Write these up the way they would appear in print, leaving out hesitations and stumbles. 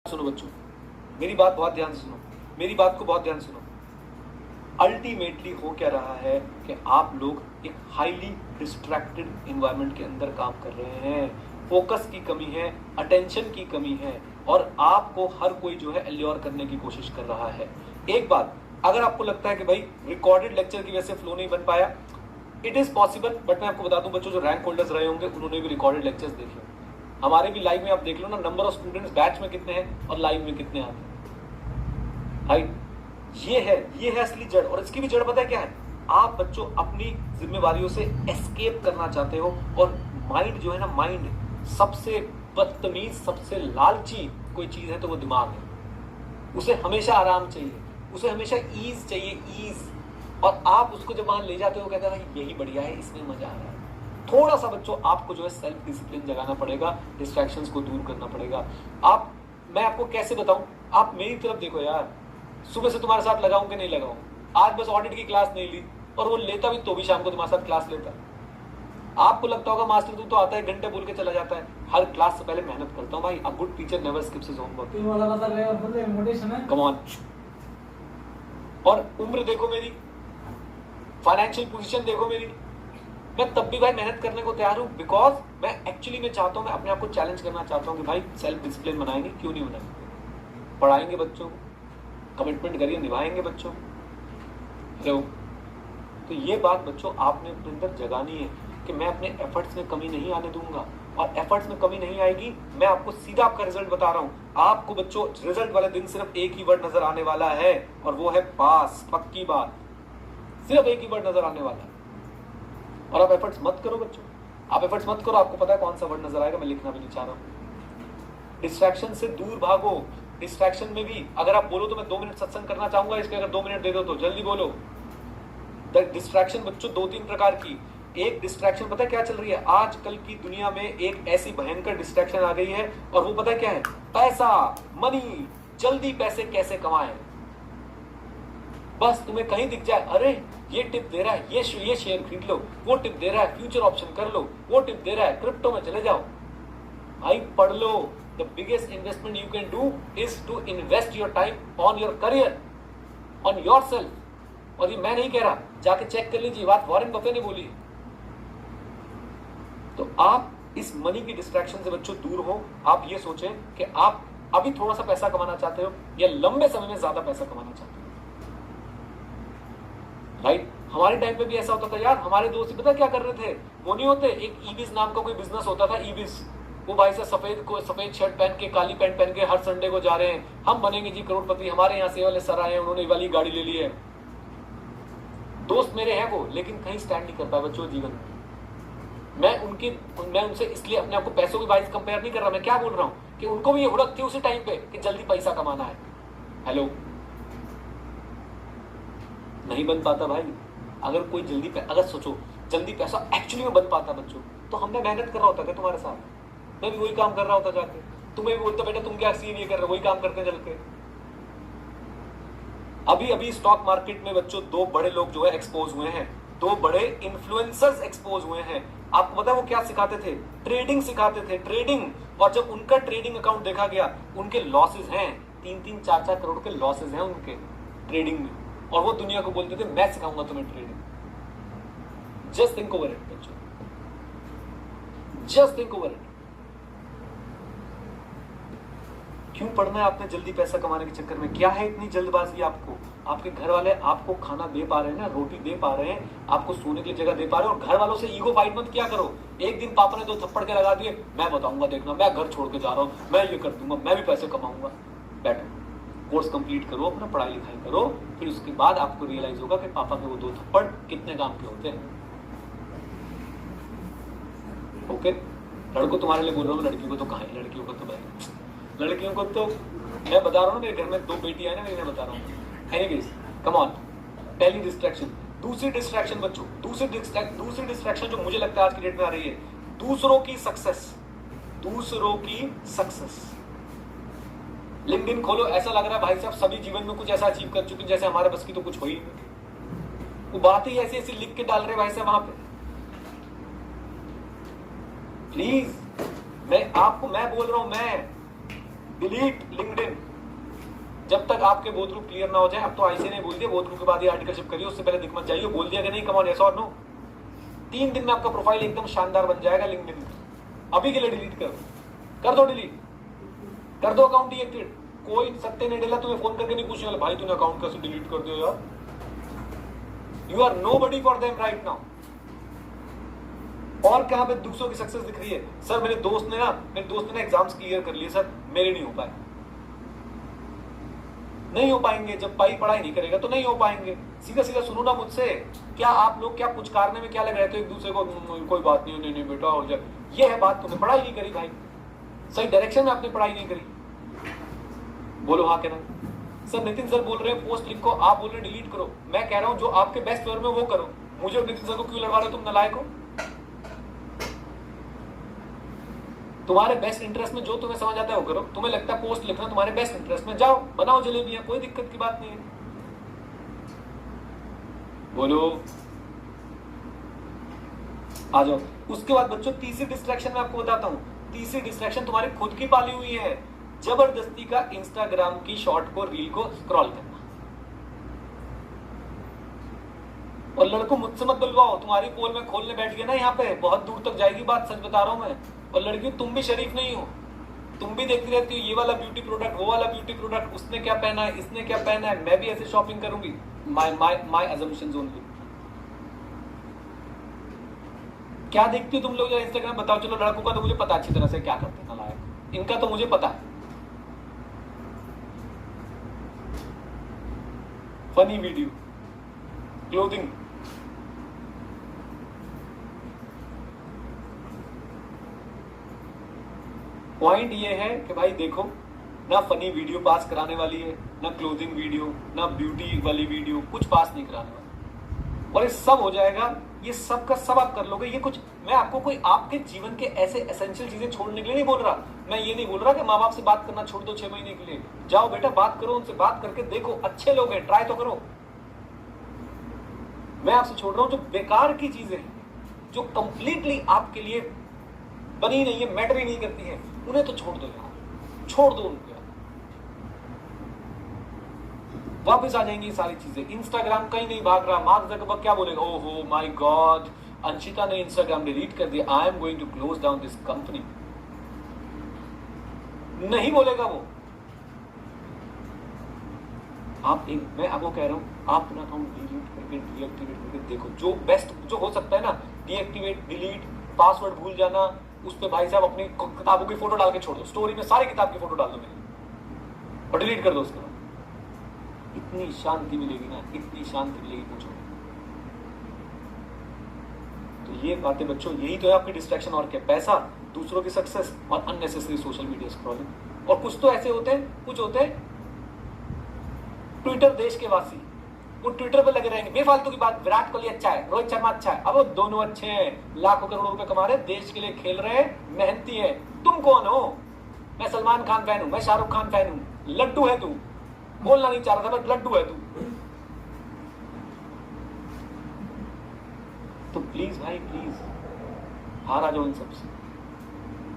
सुनो बच्चों, मेरी बात बहुत ध्यान से सुनो, मेरी बात को बहुत ध्यान से सुनो। अल्टीमेटली हो क्या रहा है कि आप लोग एक हाईली डिस्ट्रैक्टेड एनवायरनमेंट के अंदर काम कर रहे हैं। फोकस की कमी है, अटेंशन की कमी है और आपको हर कोई जो है एल्योर करने की कोशिश कर रहा है। एक बात, अगर आपको लगता है कि भाई रिकॉर्डेड लेक्चर की वजह से फ्लो नहीं बन पाया, इट इज पॉसिबल, बट मैं आपको बता दूं बच्चों, जो रैंक होल्डर्स रहे होंगे उन्होंने भी रिकॉर्डेड लेक्चर्स देखे। हमारे भी लाइव में आप देख लो ना, नंबर ऑफ स्टूडेंट्स बैच में कितने हैं और लाइव में कितने आते हैं। राइट, ये है असली जड़। और इसकी भी जड़ पता है क्या है? आप बच्चों अपनी जिम्मेवारियों से एस्केप करना चाहते हो और माइंड जो है ना, माइंड सबसे बदतमीज, सबसे लालची कोई चीज है तो वो दिमाग है। उसे हमेशा आराम चाहिए, उसे हमेशा ईज चाहिए, ईज। और आप उसको जब वहां ले जाते हो, कहते हैं भाई यही बढ़िया है, इसमें मजा आ रहा है। थोड़ा सा बच्चों आपको जो है सेल्फ डिसिप्लिन जगाना पड़ेगा, डिस्ट्रैक्शंस को दूर करना पड़ेगा। मैं आपको कैसे बताऊं? आप मेरी तरफ देखो यार, सुबह से तुम्हारे साथ लगाऊं कि नहीं लगाऊं? आज बस ऑडिट की क्लास नहीं ली, और वो लेता भी तो भी शाम को तुम्हारे साथ क्लास लेता। आपको लगता होगा मास्टर तू तो आता है, घंटे बोल के चला जाता है। हर क्लास से पहले मेहनत करता हूं भाई। A good teacher never skips his homework. Come on. और उम्र देखो मेरी, फाइनेंशियल पोजीशन देखो मेरी, मैं तब भी भाई मेहनत करने को तैयार हूं, बिकॉज मैं एक्चुअली में चाहता हूं, मैं अपने आप को चैलेंज करना चाहता हूं कि भाई सेल्फ डिसिप्लिन बनाएंगे, क्यों नहीं बनाएंगे? पढ़ाएंगे बच्चों को, कमिटमेंट करिए, निभाएंगे बच्चों को। तो ये बात बच्चों आपने अपने अंदर जगानी है कि मैं अपने एफर्ट्स में कमी नहीं आने दूंगा, और एफर्ट्स में कमी नहीं आएगी। मैं आपको सीधा आपका रिजल्ट बता रहा हूं। आपको बच्चों रिजल्ट वाले दिन सिर्फ एक ही वर्ड नजर आने वाला है, और वो है पास। पक्की बात, सिर्फ एक ही वर्ड नजर आने वाला है। और आप एफर्ट्स मत करो बच्चों, आप एफर्ट्स मत करो। आपको पता है कौन सा वर्ड नजर आएगा? मैं लिखना भी नहीं चाह रहा हूं। डिस्ट्रैक्शन से दूर भागो। डिस्ट्रैक्शन में भी अगर आप बोलो तो मैं 2 मिनट सत्संग करना चाहूंगा, इसके अगर 2 मिनट दे दो तो जल्दी बोलो। डिस्ट्रैक्शन बच्चों 2-3 प्रकार की। एक डिस्ट्रैक्शन पता है क्या चल रही है आजकल की दुनिया में? एक ऐसी भयंकर डिस्ट्रैक्शन आ गई है, और वो पता है क्या है? पैसा, मनी, जल्दी पैसे कैसे कमाएं। बस तुम्हें कहीं दिख जाए, अरे ये टिप दे रहा है, ये शेयर खरीद लो, वो टिप दे रहा है फ्यूचर ऑप्शन कर लो, वो टिप दे रहा है क्रिप्टो में चले जाओ। भाई पढ़ लो। The biggest investment you can do is to invest your time on your career, on your self. और ये मैं नहीं कह रहा, जाके चेक कर लीजिए, बात वॉरेन बफे ने बोली। तो आप इस मनी की डिस्ट्रैक्शन से बच्चों दूर हो। आप ये सोचें कि आप अभी थोड़ा सा पैसा कमाना चाहते हो या लंबे समय में ज्यादा पैसा कमाना चाहते हो। राइट, हमारे टाइम पे भी ऐसा होता था यार। हमारे दोस्त पता क्या कर रहे थे? वो नहीं होते, एक ईबिस नाम का कोई बिजनेस होता था, ईबिस। वो भाई से सफेद शर्ट पहन के, काली पैंट पहन के हर संडे को जा रहे हैं, हम बनेंगे जी करोड़पति, हमारे यहाँ से वाले सर आए हैं, उन्होंने वाली गाड़ी ले ली है। दोस्त मेरे हैं वो, लेकिन कहीं स्टैंड नहीं कर पाए बच्चों जीवन में। मैं उनसे इसलिए अपने आप को पैसों की वाइज कंपेयर नहीं कर रहा। मैं क्या बोल रहा हूँ कि उनको भी ये हुड़क थी उसी टाइम पे कि जल्दी पैसा कमाना है। हेलो, नहीं बन पाता भाई। अगर कोई अगर सोचो जल्दी पैसा एक्चुअली में बन पाता बच्चों, तो हमने मेहनत कर रहा होता क्या तुम्हारे साथ? मैं भी वही काम कर रहा होता जाके, तुम्हें भी बोलता बेटा तुम क्या सीए कर रहे हो, वही काम करते चल के। अभी स्टॉक मार्केट में बच्चों 2 बड़े लोग जो है एक्सपोज हुए हैं, 2 बड़े इन्फ्लुएंसर्स एक्सपोज हुए हैं। आपको पता है वो क्या सिखाते थे? ट्रेडिंग सिखाते थे, ट्रेडिंग। और जब उनका ट्रेडिंग अकाउंट देखा गया, उनके लॉसेस हैं, 3-3, 4-4 करोड़ के लॉसेस हैं उनके ट्रेडिंग में। और वो दुनिया को बोलते थे मैं सिखाऊंगा तुम्हें trading. Just think over it बच्चों, जस्ट थिंक ओवर इट। क्यों पढ़ना है आपने जल्दी पैसा कमाने के चक्कर में? क्या है इतनी जल्दबाजी आपको? आपके घर वाले आपको खाना दे पा रहे हैं ना, रोटी दे पा रहे हैं, आपको सोने के लिए जगह दे पा रहे हैं, और घर वालों से ईगो फाइट मत किया करो। एक दिन पापा ने 2 थप्पड़ के लगा दिए, मैं बताऊंगा देखना, मैं घर छोड़ के जा रहा हूं, मैं ये कर दूंगा, मैं भी पैसे कमाऊंगा। बैठो, कोर्स कंप्लीट करो, अपना पढ़ाई लिखाई करो, फिर उसके बाद आपको रियलाइज होगा कि पापा के वो 2 थप्पड़ कितने काम के होते हैं। ओके, लड़कों तुम्हारे लिए बोल रहा हूँ, लड़कियों को तो कहाँ है? लड़कियों को तो भाई, लड़कियों को तो मैं बता रहा हूँ ना, मेरे घर में 2 बेटियां हैं ना, मैं बता रहा हूँ। Anyways, come on. पहली डिस्ट्रैक्शन। दूसरी डिस्ट्रैक्शन बच्चों, दूसरी डिस्ट्रैक्शन जो मुझे लगता है आज की डेट में आ रही है, दूसरों की सक्सेस। दूसरों की सक्सेस। लिंक्डइन खोलो, ऐसा लग रहा है भाई साहब सभी जीवन में कुछ ऐसा अचीव कर चुके जैसे हमारे बस की तो कुछ हो ही नहीं। वो बात ही ऐसी ऐसी लिख के डाल रहे भाई साहब वहां पे। प्लीज, मैं बोल रहा हूं, मैं डिलीट लिंक्डइन। जब तक आपके बोथ ग्रुप क्लियर ना हो जाए, अब तो आईसी ने बोल दिया बोथ ग्रुप के बाद ये आर्टिकलशिप करिए, उससे पहले दिख मत जाइए, बोल दिया कि नहीं, कम ऑन, यस और नो। 3 दिन में आपका प्रोफाइल एकदम शानदार बन जाएगा लिंक्डइन में। अभी के लिए डिलीट कर दो डिलीट कर दो, अकाउंट डीएक्टिवेट। कोई सत्य नहीं डेला तुम्हें फोन करके नहीं पूछने वाला, भाई तूने अकाउंट कैसे डिलीट कर दिया यार। You are nobody for them right now. और कहां पे दूसरों की सक्सेस दिख रही है? सर मेरे दोस्त ने ना एग्जाम्स क्लियर कर लिए सर, मेरे नहीं हो पाए। नहीं हो पाएंगे, जब पढ़ाई नहीं करेगा तो नहीं हो पाएंगे। सीधा सीधा सुनो ना मुझसे, क्या आप लोग क्या कुछ कारने में क्या लग रहे थे एक दूसरे को, कोई बात नहीं, नहीं बेटा हो जाए, ये है बात। तुमने पढ़ाई नहीं करी भाई, सही डायरेक्शन में आपने पढ़ाई नहीं करी। बोलो हाँ क्या नहीं? सर नितिन सर बोल रहे हैं पोस्ट लिखो, आप बोल रहे डिलीट करो। मैं कह रहा हूं जो आपके बेस्ट फेवर में वो करो, मुझे और नितिन सर को क्यों लड़वा रहे हो तुम नालायक हो? तुम्हारे बेस्ट इंटरेस्ट में जो तुम्हें समझ आता है वो करो। तुम्हें लगता है पोस्ट लिखना तुम्हारे बेस्ट इंटरेस्ट में, जाओ बनाओ जलेबियां, कोई दिक्कत की बात नहीं है। बोलो आ जाओ। उसके बाद बच्चों तीसरी डिस्ट्रैक्शन मैं आपको बताता हूं। तीसरी डिस्ट्रैक्शन तुम्हारी खुद की पाली हुई है, जबरदस्ती का इंस्टाग्राम की शॉर्ट को, रील को स्क्रॉल करना। और लड़कों मुझसे मत बुलवाओ, तुम्हारी पोल में खोलने बैठ गए ना यहाँ पे, बहुत दूर तक जाएगी बात, सच बता रहा हूं मैं। और लड़कियों तुम भी शरीफ नहीं हो, तुम भी देखती रहती हो ये वाला ब्यूटी प्रोडक्ट, वो वाला ब्यूटी प्रोडक्ट, उसने क्या पहना है, इसने क्या पहना है, मैं भी ऐसे शॉपिंग करूंगी। My assumptions only. क्या देखती हो तुम लोग इंस्टाग्राम? बताओ। चलो लड़कों का तो मुझे पता अच्छी तरह से क्या करते हैं नालायक, इनका तो मुझे पता है। फनी वीडियो, क्लोथिंग, पॉइंट ये है कि भाई देखो ना, फनी वीडियो पास कराने वाली है, ना क्लोथिंग वीडियो, ना ब्यूटी वाली वीडियो, कुछ पास नहीं कराने वाली। और ये सब हो जाएगा, ये सब का सब आप कर लोगे। ये कुछ मैं आपको कोई आपके जीवन के ऐसे एसेंशियल चीजें छोड़ने के लिए नहीं बोल रहा। मैं ये नहीं बोल रहा कि माँ बाप से बात करना छोड़ दो 6 महीने के लिए। जाओ बेटा बात करो, उनसे बात करके देखो, अच्छे लोग हैं, ट्राई तो करो। मैं आपसे छोड़ रहा हूं जो बेकार की चीजें हैं, जो कंप्लीटली आपके लिए बनी नहीं है, मैटर ही नहीं करती है, उन्हें तो छोड़ दो यार, छोड़ दो उनको यार। वापस आ जाएंगी ये सारी चीजें। इंस्टाग्राम कहीं नहीं भाग रहा। मार्क ज़करबर्ग क्या बोलेगा? ओहो माय गॉड, अंशिता ने इंस्टाग्राम डिलीट कर दिया, I am going to close down this company. नहीं बोलेगा वो। मैं आपको कह रहा हूं, आप अपना अकाउंट डिलीट करके डीएक्टिवेट करके देखो, जो बेस्ट जो हो सकता है ना, डीएक्टिवेट, डिलीट, पासवर्ड भूल जाना, उस पे भाई साहब अपनी किताबों की फोटो डाल के छोड़ दो, स्टोरी में सारी किताब की फोटो डाल दो मेरी, और डिलीट कर दो उसके बाद। इतनी शांति मिलेगी ना, इतनी शांति मिलेगी पूछो। तो ये बातें बच्चों, यही तो है आपकी डिस्ट्रैक्शन। और क्या? पैसा, दूसरों की सक्सेस और अननेसेसरी सोशल मीडिया स्क्रॉलिंग। और कुछ तो ऐसे होते हैं, कुछ होते हैं ट्विटर देश के वासी, वो ट्विटर पे लगे रहेंगे बेफालतू की बात। विराट कोहली अच्छा है, रोहित शर्मा अच्छा है, अब वो दोनों अच्छे हैं, लाखों करोड़ों रुपए कमा रहे, देश के लिए खेल रहे हैं, मेहनती है। तुम कौन हो? मैं सलमान खान फैन हूं, मैं शाहरुख खान फैन हूं। लड्डू है तू, बोलना नहीं चाह रहा था बट लड्डू है तू। तो प्लीज भाई प्लीज हार आ जाओ इन सबसे।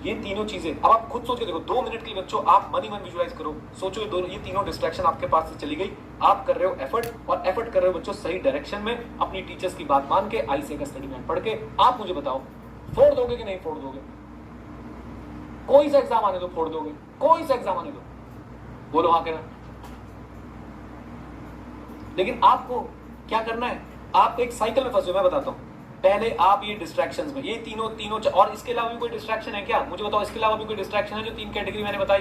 ये तीनों चीजें अब आप खुद सोच के देखो, 2 मिनट के लिए बच्चों आप मन ही मन विजुअलाइज करो, सोचो ये तीनों डिस्ट्रैक्शन आपके पास से चली गई। आप कर रहे हो एफर्ट, और एफर्ट कर रहे हो बच्चों सही डायरेक्शन में, अपनी टीचर्स की बात मान के, आईसीए का स्टडी मैन पढ़ के। आप मुझे बताओ फोड़ दोगे कि नहीं फोड़ दोगे? कोई सा एग्जाम आने दो, फोड़ दोगे? कोई सा एग्जाम आने दो, बोलो हाँ कहना। लेकिन आपको क्या करना है? आप एक साइकिल में फंसे हो, मैं बताता हूं। पहले आप ये डिस्ट्रैक्शंस में, ये तीनों और इसके अलावा भी कोई डिस्ट्रैक्शन है क्या? मुझे बताओ, इसके अलावा भी कोई डिस्ट्रैक्शन है जो 3 कैटेगरी मैंने बताई?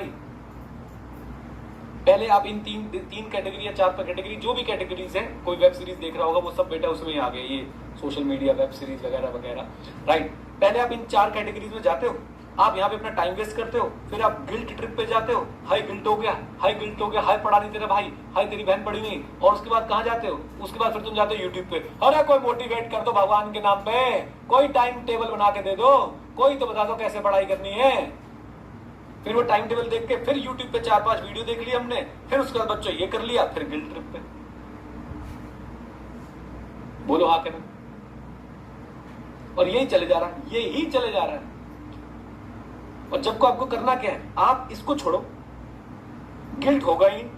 पहले आप इन तीन कैटेगरी या 4 कैटेगरी, जो भी कैटेगरीज है, कोई वेब सीरीज देख रहा होगा वो सब बेटा उसमें आ गया, ये सोशल मीडिया, वेब सीरीज वगैरह वगैरह, राइट। पहले आप इन 4 कैटेगरीज में जाते हो, आप यहाँ पे अपना टाइम वेस्ट करते हो, फिर आप गिल्ट ट्रिप पे जाते हो, हाई गिल्ट हो गया, हाई गिल्ट हो गया, हाई पढ़ा नहीं तेरा भाई, हाई तेरी बहन पढ़ी नहीं। और उसके बाद कहाँ जाते हो? उसके बाद फिर तुम जाते हो यूट्यूब पे, अरे कोई मोटिवेट कर दो भगवान के नाम पे, कोई टाइम टेबल बना के दे दो, कोई तो बता दो कैसे पढ़ाई करनी है। फिर वो टाइम टेबल देख के फिर यूट्यूब पे 4-5 वीडियो देख लिया हमने, फिर उसके बाद बच्चों ये कर लिया, फिर गिल्ट ट्रिप पे। बोलो हाँ कहना। और यही चले जा रहा है, यही चले जा रहा है। और जब को आपको करना क्या है? आप इसको छोड़ो, गिल्ट होगा ही नहीं।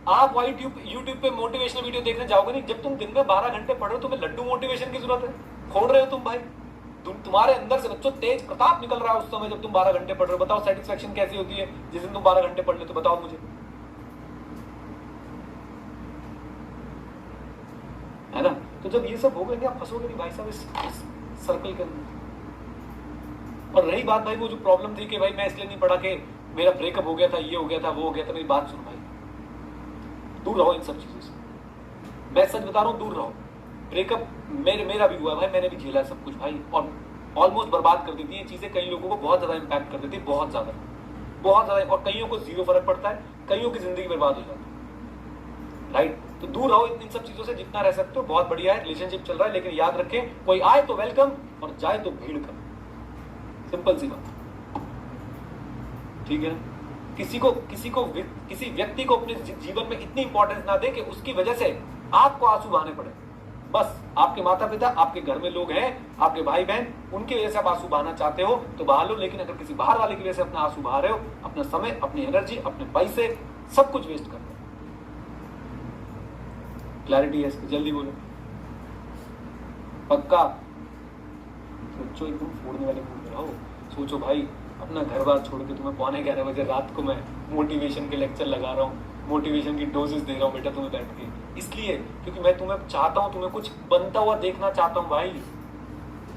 आप वही यूट्यूब पे मोटिवेशनल वीडियो देखने जाओगे नहीं। जब तुम दिन में 12 घंटे पढ़ रहे हो, तुम्हें लड्डू मोटिवेशन की जरूरत है? खोल रहे हो तुम भाई, तुम्हारे अंदर से बच्चों तेज प्रताप निकल रहा है उस समय जब तुम 12 घंटे पढ़ रहे हो। बताओ सेटिस्फेक्शन कैसी होती है जिस दिन तुम 12 घंटे पढ़ लेते हो? बताओ मुझे, है ना? तो जब ये सब हो गए, आप फंसोगे नहीं भाई साहब इस सर्कल के अंदर। और रही बात भाई वो जो प्रॉब्लम थी कि भाई मैं इसलिए नहीं पढ़ा कि मेरा ब्रेकअप हो गया था, ये हो गया था, वो हो गया था, मेरी बात सुनो भाई, दूर रहो इन सब चीजों से। मैं सच बता रहा हूँ, दूर रहो। ब्रेकअप मेरा भी हुआ भाई, मैंने भी झेला सब कुछ भाई, और ऑलमोस्ट बर्बाद कर देती है ये चीजें। कई लोगों को बहुत ज्यादा इंपैक्ट कर देती है, बहुत ज्यादा, और कईयों को जीरो फर्क पड़ता है, कईयों की जिंदगी बर्बाद हो जाती है। राइट? तो दूर रहो इन सब चीजों से जितना रह सकते हो। बहुत बढ़िया है, रिलेशनशिप चल रहा है, लेकिन याद रखें कोई आए तो वेलकम और जाए तो भीड़ कम। सिंपल सी बात, ठीक है ना? किसी व्यक्ति को अपने जीवन में इतनी इंपॉर्टेंस ना दे कि उसकी वजह से आपको आंसू बहाने पड़े। बस आपके माता पिता, आपके घर में लोग हैं, आपके भाई बहन, उनकी वजह से आप आंसू बहाना चाहते हो तो बहा लो, लेकिन अगर किसी बाहर वाले की वजह से अपना आंसू बहा रहे हो, अपना समय, अपनी एनर्जी, अपने पैसे, सब कुछ वेस्ट कर रहे हो। क्लैरिटी है इसकी? जल्दी बोलो, पक्का? सोचो, एकदम फोड़ने वाले मूड में रहो। सोचो भाई, अपना घर बार छोड़ के तुम्हें 11:15 रात को मैं मोटिवेशन के लेक्चर लगा रहा हूँ, मोटिवेशन की डोजेस दे रहा हूँ बेटा तुम्हें बैठ के, इसलिए क्योंकि मैं तुम्हें चाहता हूँ, तुम्हें कुछ बनता हुआ देखना चाहता हूँ भाई।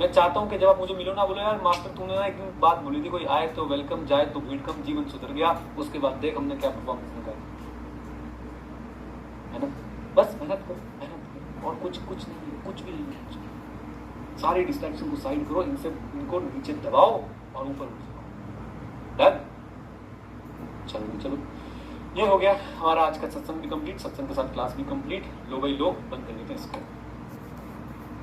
मैं चाहता हूँ कि जब आप मुझे मिलो ना, बोलो यार मास्टर तुमने ना एक बात बोली थी, कोई आए तो वेलकम, जाए तो भीड़ कम, जीवन सुधर गया, उसके बाद देख हमने क्या परफॉर्मेंस निकाली, है ना? बस मेहनत करो, और कुछ नहीं है, कुछ भी नहीं है। सारी डिस्ट्रैक्शन को साइड करो, इनको नीचे दबाओ और ऊपर उठ जाओ। डन? चलो, ये हो गया हमारा आज का सत्संग भी कंप्लीट, सत्संग के साथ क्लास भी कंप्लीट। लो भाई लो, बंद कर देते हैं इसको।